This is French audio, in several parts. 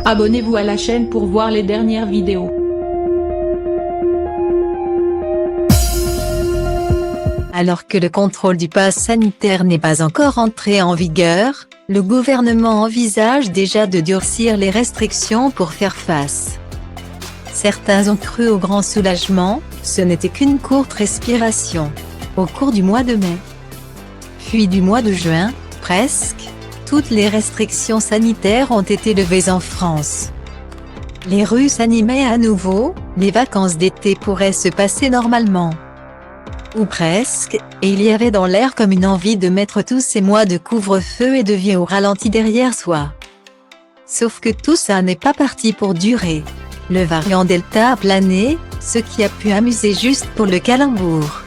Abonnez-vous à la chaîne pour voir les dernières vidéos. Alors que le contrôle du pass sanitaire n'est pas encore entré en vigueur, le gouvernement envisage déjà de durcir les restrictions pour faire face. Certains ont cru au grand soulagement, ce n'était qu'une courte respiration. Au cours du mois de mai, puis du mois de juin, presque, toutes les restrictions sanitaires ont été levées en France. Les rues s'animaient à nouveau, les vacances d'été pourraient se passer normalement. Ou presque, et il y avait dans l'air comme une envie de mettre tous ces mois de couvre-feu et de vie au ralenti derrière soi. Sauf que tout ça n'est pas parti pour durer. Le variant Delta a plané, ce qui a pu amuser juste pour le calembour.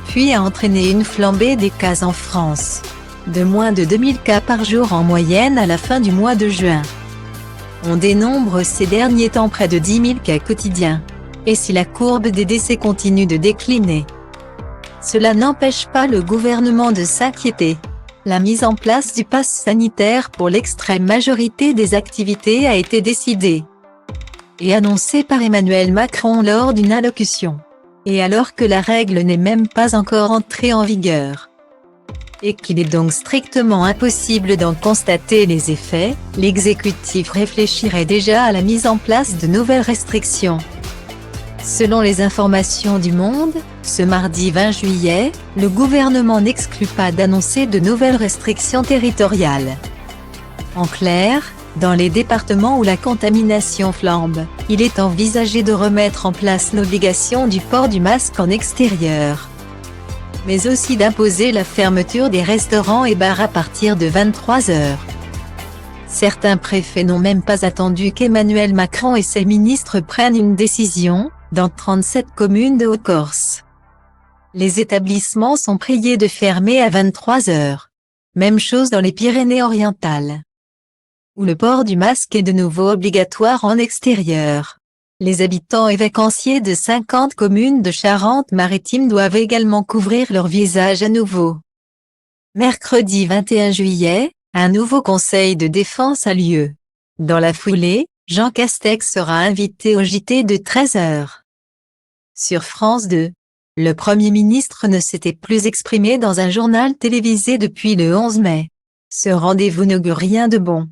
Puis a entraîné une flambée des cas en France. De moins de 2000 cas par jour en moyenne à la fin du mois de juin. On dénombre ces derniers temps près de 10 000 cas quotidiens. Et si la courbe des décès continue de décliner, cela n'empêche pas le gouvernement de s'inquiéter. La mise en place du pass sanitaire pour l'extrême majorité des activités a été décidée et annoncée par Emmanuel Macron lors d'une allocution. Et alors que la règle n'est même pas encore entrée en vigueur, et qu'il est donc strictement impossible d'en constater les effets, l'exécutif réfléchirait déjà à la mise en place de nouvelles restrictions. Selon les informations du Monde, ce mardi 20 juillet, le gouvernement n'exclut pas d'annoncer de nouvelles restrictions territoriales. En clair, dans les départements où la contamination flambe, il est envisagé de remettre en place l'obligation du port du masque en extérieur, mais aussi d'imposer la fermeture des restaurants et bars à partir de 23 heures. Certains préfets n'ont même pas attendu qu'Emmanuel Macron et ses ministres prennent une décision, dans 37 communes de Haute-Corse. Les établissements sont priés de fermer à 23 heures. Même chose dans les Pyrénées-Orientales, où le port du masque est de nouveau obligatoire en extérieur. Les habitants et vacanciers de 50 communes de Charente-Maritime doivent également couvrir leur visage à nouveau. Mercredi 21 juillet, un nouveau conseil de défense a lieu. Dans la foulée, Jean Castex sera invité au JT de 13 heures. Sur France 2, le Premier ministre ne s'était plus exprimé dans un journal télévisé depuis le 11 mai. Ce rendez-vous n'augure rien de bon.